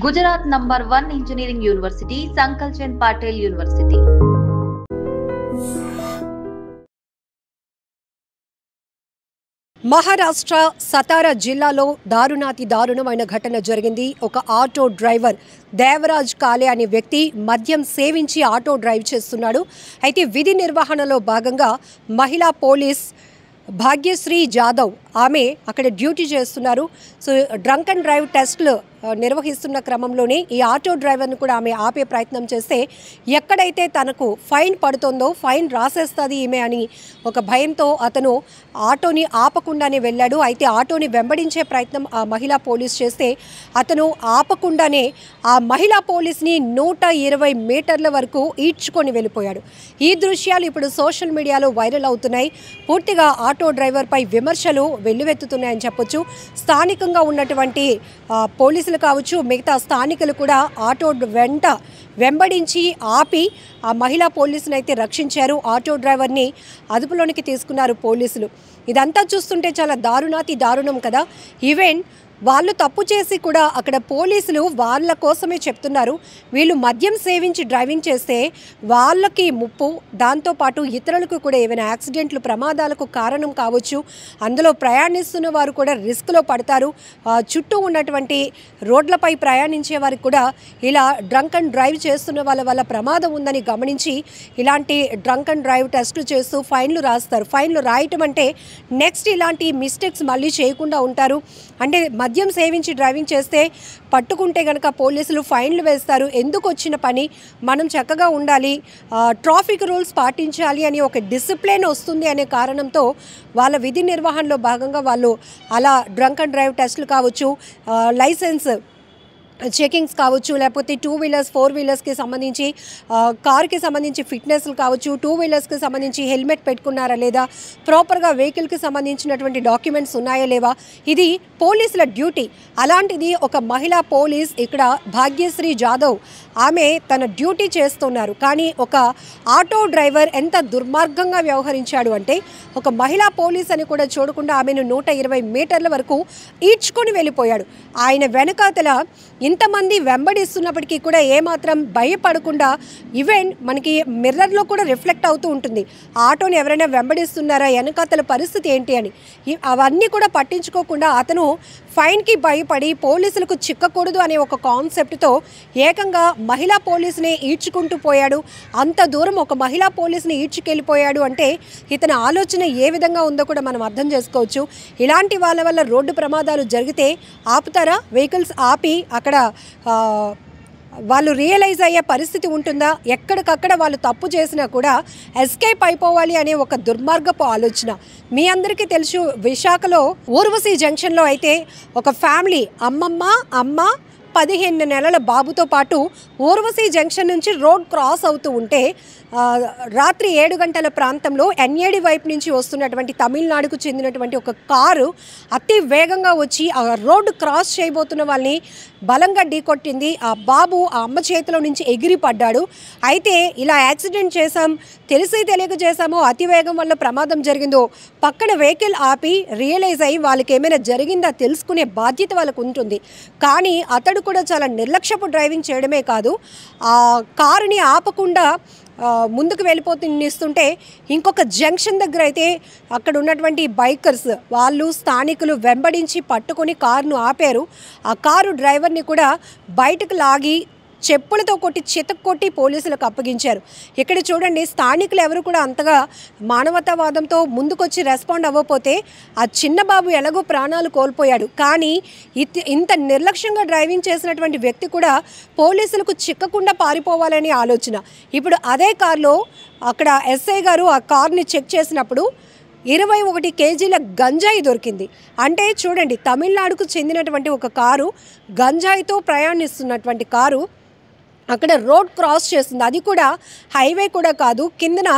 Gujarat #1 Engineering University, Sankalchand Patel University. Maharashtra Satara జిల్లాలో దారుణాతి దారుణమైన ఘటన జరిగింది. ఒక ఆటో డ్రైవర్ దేవరాజ్ కాలే అనే వ్యక్తి మద్యం సేవించి ఆటో డ్రైవ్ చేస్తున్నాడు. అయితే విధి నిర్వహణలో భాగంగా మహిళా పోలీస్ భాగ్యశ్రీ జాదవ్ ఆమె అక్కడ డ్యూటీ చేస్తున్నారు. సో డ్రంక్ అండ్ డ్రైవ్ టెస్ట్లు నిర్వహిస్తున్న క్రమంలోనే ఈ ఆటో డ్రైవర్ను కూడా ఆమె ఆపే ప్రయత్నం చేస్తే ఎక్కడైతే తనకు ఫైన్ పడుతుందో ఫైన్ రాసేస్తుంది ఈమె అని ఒక భయంతో అతను ఆటోని ఆపకుండానే వెళ్ళాడు. అయితే ఆటోని వెంబడించే ప్రయత్నం ఆ మహిళా పోలీస్ చేస్తే అతను ఆపకుండానే ఆ మహిళా పోలీస్ని 120 మీటర్ల వరకు ఈడ్చుకొని వెళ్ళిపోయాడు. ఈ దృశ్యాలు ఇప్పుడు సోషల్ మీడియాలో వైరల్ అవుతున్నాయి. పూర్తిగా ఆటో డ్రైవర్పై విమర్శలు వెల్లువెత్తుతున్నాయని చెప్పొచ్చు. స్థానికంగా ఉన్నటువంటి పోలీసులు కావచ్చు, మిగతా స్థానికులు కూడా ఆటో వెంట వెంబడించి ఆపి ఆ మహిళా పోలీసుని అయితే రక్షించారు. ఆటో డ్రైవర్ని అదుపులోనికి తీసుకున్నారు పోలీసులు. ఇదంతా చూస్తుంటే చాలా దారుణాతి దారుణం కదా. ఈవెన్ వాళ్ళు తప్పు చేసి కూడా అక్కడ పోలీసులు వాళ్ళ కోసమే చెప్తున్నారు. వీళ్ళు మద్యం సేవించి డ్రైవింగ్ చేస్తే వాళ్ళకి ముప్పు, దాంతోపాటు ఇతరులకు కూడా ఏమైనా యాక్సిడెంట్లు ప్రమాదాలకు కారణం కావచ్చు. అందులో ప్రయాణిస్తున్న వారు కూడా రిస్క్లో పడతారు. చుట్టూ ఉన్నటువంటి రోడ్లపై ప్రయాణించే వారికి కూడా ఇలా డ్రంక్ అండ్ డ్రైవ్ చేస్తున్న వాళ్ళ వల్ల ప్రమాదం ఉందని గమనించి ఇలాంటి డ్రంక్ అండ్ డ్రైవ్ టెస్టులు చేస్తూ ఫైన్లు రాస్తారు. ఫైన్లు రాయటం అంటే నెక్స్ట్ ఇలాంటి మిస్టేక్స్ మళ్ళీ చేయకుండా ఉంటారు. అంటే మద్యం సేవించి డ్రైవింగ్ చేస్తే పట్టుకుంటే కనుక పోలీసులు ఫైన్లు వేస్తారు. ఎందుకు వచ్చిన పని, మనం చక్కగా ఉండాలి, ట్రాఫిక్ రూల్స్ పాటించాలి అని ఒక డిసిప్లిన్ వస్తుంది అనే కారణంతో వాళ్ళ విధి నిర్వహణలో భాగంగా వాళ్ళు అలా డ్రంక్ అండ్ డ్రైవ్ టెస్టులు కావచ్చు, లైసెన్స్ చెకింగ్స్ కావచ్చు, లేకపోతే 2 వీలర్స్ 4 వీలర్స్కి సంబంధించి కార్కి సంబంధించి ఫిట్నెస్లు కావచ్చు, 2 వీలర్స్కి సంబంధించి హెల్మెట్ పెట్టుకున్నారా లేదా, ప్రాపర్గా వెహికల్కి సంబంధించినటువంటి డాక్యుమెంట్స్ ఉన్నాయా లేవా, ఇది పోలీసుల డ్యూటీ. అలాంటిది ఒక మహిళా పోలీస్ ఇక్కడ భాగ్యశ్రీ జాదవ్ ఆమె తన డ్యూటీ చేస్తున్నారు. కానీ ఒక ఆటో డ్రైవర్ ఎంత దుర్మార్గంగా వ్యవహరించాడు అంటే ఒక మహిళా పోలీస్ అని కూడా చూడకుండా ఆమెను 120 మీటర్ల వరకు ఈడ్చుకొని వెళ్ళిపోయాడు. ఆయన వెనకాతల ఇంతమంది వెంబడిస్తున్నప్పటికీ కూడా ఏమాత్రం భయపడకుండా, ఈవెన్ మనకి మిర్రర్లో కూడా రిఫ్లెక్ట్ అవుతూ ఉంటుంది ఆటోని ఎవరైనా వెంబడిస్తున్నారా, వెనకాతల పరిస్థితి ఏంటి అని. అవన్నీ కూడా పట్టించుకోకుండా అతను ఫైన్కి భయపడి పోలీసులకు చిక్కకూడదు అనే ఒక కాన్సెప్ట్తో ఏకంగా మహిళా పోలీసుని ఈడ్చుకుంటూ పోయాడు. అంత దూరం ఒక మహిళా పోలీసుని ఈడ్చుకెళ్ళిపోయాడు అంటే ఇతని ఆలోచన ఏ విధంగా ఉందో కూడా మనం అర్థం చేసుకోవచ్చు. ఇలాంటి వాళ్ళ వల్ల రోడ్డు ప్రమాదాలు జరిగితే ఆపుతారా? వెహికల్స్ ఆపి అక్కడ వాళ్ళు రియలైజ్ అయ్యే పరిస్థితి ఉంటుందా? ఎక్కడికక్కడ వాళ్ళు తప్పు చేసినా కూడా ఎస్కేప్ అయిపోవాలి అనే ఒక దుర్మార్గపు ఆలోచన. మీ అందరికీ తెలుసు, విశాఖలో ఊర్వశి జంక్షన్లో అయితే ఒక ఫ్యామిలీ అమ్మ 15 నెలల బాబుతో పాటు ఊర్వశి జంక్షన్ నుంచి రోడ్ క్రాస్ అవుతూ ఉంటే రాత్రి 7 గంటల ప్రాంతంలో ఎన్ఏడి వైపు నుంచి వస్తున్నటువంటి తమిళనాడుకు చెందినటువంటి ఒక కారు అతి వేగంగా వచ్చి ఆ రోడ్డు క్రాస్ చేయబోతున్న వాళ్ళని బలంగా ఢీకొట్టింది. ఆ బాబు ఆ అమ్మ చేతిలో నుంచి ఎగిరి పడ్డాడు. అయితే ఇలా యాక్సిడెంట్ చేశాం, తెలిసి తెలియక చేశామో, అతి వేగం వల్ల ప్రమాదం జరిగిందో పక్కన వెహికల్ ఆపి రియలైజ్ అయ్యి వాళ్ళకి ఏమైనా జరిగిందా తెలుసుకునే బాధ్యత వాళ్ళకు ఉంటుంది. కానీ అతడు కూడా చాలా నిర్లక్ష్యపు డ్రైవింగ్ చేయడమే కాదు, ఆ కారుని ఆపకుండా ముందుకు వెళ్ళిపోతుంటే ఇంకొక జంక్షన్ దగ్గర అయితే అక్కడ ఉన్నటువంటి బైకర్స్ వాళ్ళు స్థానికులు వెంబడించి పట్టుకొని కారును ఆపారు. ఆ కారు డ్రైవర్ని కూడా బయటకు లాగి చెప్పులతో కొట్టి చితక్కొట్టి పోలీసులకు అప్పగించారు. ఇక్కడ చూడండి, స్థానికులు ఎవరు కూడా అంతగా మానవతావాదంతో ముందుకొచ్చి రెస్పాండ్ అవ్వకపోతే ఆ చిన్న బాబు ఎలాగో ప్రాణాలు కోల్పోయాడు. కానీ ఇంత నిర్లక్ష్యంగా డ్రైవింగ్ చేసినటువంటి వ్యక్తి కూడా పోలీసులకు చిక్కకుండా పారిపోవాలని ఆలోచన. ఇప్పుడు అదే కారులో అక్కడ ఎస్ఐ గారు ఆ కార్ని చెక్ చేసినప్పుడు 21 కేజీల గంజాయి దొరికింది. అంటే చూడండి, తమిళనాడుకు చెందినటువంటి ఒక కారు, గంజాయితో ప్రయాణిస్తున్నటువంటి కారు అక్కడ రోడ్ క్రాస్ చేస్తుంది, అది కూడా హైవే కూడా కాదు, కిందన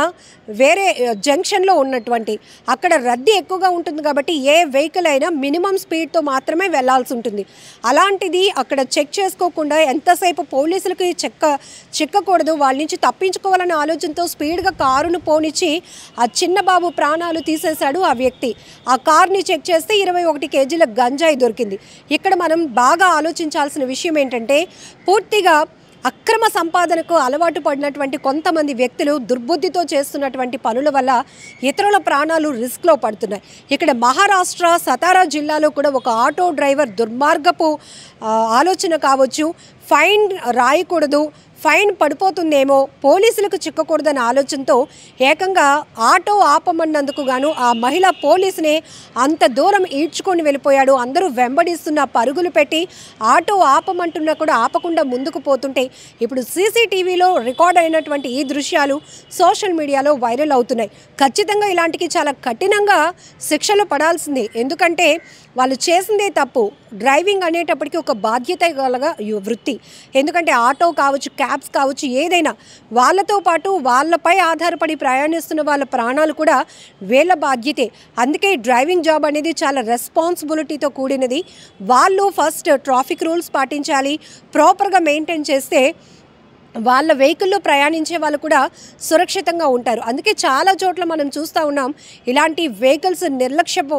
వేరే జంక్షన్లో ఉన్నటువంటి అక్కడ రద్దీ ఎక్కువగా ఉంటుంది కాబట్టి ఏ వెహికల్ అయినా మినిమం స్పీడ్తో మాత్రమే వెళ్లాల్సి ఉంటుంది. అలాంటిది అక్కడ చెక్ చేసుకోకుండా ఎంతసేపు పోలీసులకి చిక్కకూడదు, వాళ్ళ నుంచి తప్పించుకోవాలనే ఆలోచనతో స్పీడ్గా కారును పోనిచ్చి ఆ చిన్న బాబు ప్రాణాలు తీసేశాడు ఆ వ్యక్తి. ఆ కార్ని చెక్ చేస్తే 21 కేజీల గంజాయి దొరికింది. ఇక్కడ మనం బాగా ఆలోచించాల్సిన విషయం ఏంటంటే, పూర్తిగా అక్రమ సంపాదనకు అలవాటు పడినటువంటి కొంతమంది వ్యక్తులు దుర్బుద్ధితో చేస్తున్నటువంటి పనుల వల్ల ఇతరుల ప్రాణాలు రిస్క్లో పడుతున్నాయి. ఇక్కడ మహారాష్ట్ర సతారా జిల్లాలో కూడా ఒక ఆటో డ్రైవర్ దుర్మార్గపు ఆలోచన కావచ్చు, ఫైన్ రాయకూడదు, ఫైన్ పడిపోతుందేమో, పోలీసులకు చిక్కకూడదనే ఆలోచనతో ఏకంగా ఆటో ఆపమన్నందుకు గాను ఆ మహిళా పోలీసునే అంత దూరం ఈడ్చుకొని వెళ్ళిపోయాడు. అందరూ వెంబడిస్తున్న, పరుగులు పెట్టి ఆటో ఆపమంటున్నా కూడా ఆపకుండా ముందుకు పోతుంటే ఇప్పుడు సీసీటీవీలో రికార్డ్ అయినటువంటి ఈ దృశ్యాలు సోషల్ మీడియాలో వైరల్ అవుతున్నాయి. ఖచ్చితంగా ఇలాంటికి చాలా కఠినంగా శిక్షలు పడాల్సిందే. ఎందుకంటే వాళ్ళు చేసిందే తప్పు. డ్రైవింగ్ అనేటప్పటికీ ఒక బాధ్యత గల వృత్తి. ఎందుకంటే ఆటో కావచ్చు, క్యాబ్స్ కావచ్చు, ఏదైనా వాళ్ళతో పాటు వాళ్ళపై ఆధారపడి ప్రయాణిస్తున్న వాళ్ళ ప్రాణాలు కూడా వీళ్ళ బాధ్యతే. అందుకే డ్రైవింగ్ జాబ్ అనేది చాలా రెస్పాన్సిబిలిటీతో కూడినది. వాళ్ళు ఫస్ట్ ట్రాఫిక్ రూల్స్ పాటించాలి, ప్రాపర్గా మెయింటైన్ చేస్తే వాళ్ళ వెహికల్లో ప్రయాణించే వాళ్ళు కూడా సురక్షితంగా ఉంటారు. అందుకే చాలా చోట్ల మనం చూస్తూ ఉన్నాం, ఇలాంటి వెహికల్స్ నిర్లక్ష్యపు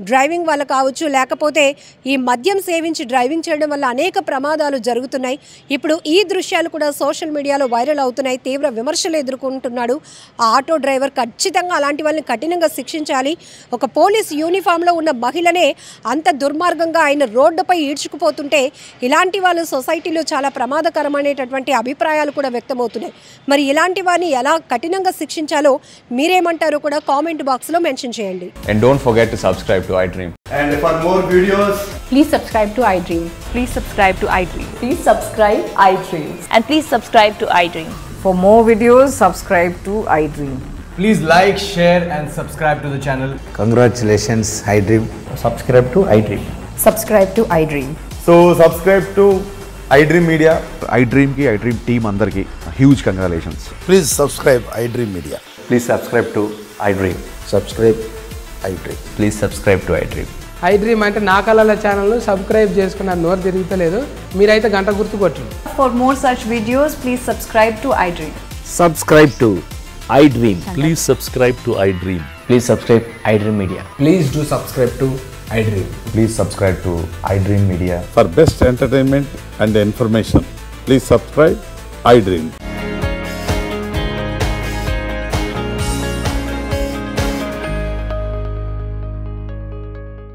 డ్రైవింగ్ వల్ల కావచ్చు, లేకపోతే ఈ మద్యం సేవించి డ్రైవింగ్ చేయడం వల్ల అనేక ప్రమాదాలు జరుగుతున్నాయి. ఇప్పుడు ఈ దృశ్యాలు కూడా సోషల్ మీడియాలో వైరల్ అవుతున్నాయి. తీవ్ర విమర్శలు ఎదుర్కొంటున్నాడు ఆ ఆటో డ్రైవర్. ఖచ్చితంగా అలాంటి వాళ్ళని కఠినంగా శిక్షించాలి. ఒక పోలీస్ యూనిఫామ్లో ఉన్న మహిళనే అంత దుర్మార్గంగా ఆయన రోడ్డుపై ఈడ్చుకుపోతుంటే ఇలాంటి వాళ్ళు సొసైటీలో చాలా ప్రమాదకరమైనటువంటి అభిప్రాయాలు కూడా వ్యక్తమవుతున్నాయి. మరి ఇలాంటి వారిని ఎలా కఠినంగా శిక్షించాలో మీరేమంటారో కూడా కామెంట్ బాక్స్ లో మెన్షన్ చేయండి. And don't forget to subscribe to iDream. And for more videos, please subscribe to iDream. Please subscribe to iDream. Please subscribe iDream. And please subscribe to iDream. For more videos, subscribe to iDream. please like, share and subscribe to the channel. Congratulations, iDream. Subscribe to iDream. Subscribe to iDream. So subscribe to iDream Media. iDream ki iDream team andarki huge congratulations. Please subscribe iDream Media. Please subscribe to iDream. Subscribe iDream. Please subscribe to iDream. iDream అంటే నా కళల channel subscribe చేసుకున్న నోరు తిరుగుతలేదు, మీరైతే గంట గుర్తు కొట్టండి. For more such videos, please subscribe to iDream. Subscribe to iDream. Please subscribe to iDream. Please subscribe iDream Media. Please do subscribe to iDream. Please subscribe to iDream Media. For best entertainment and information, please subscribe iDream.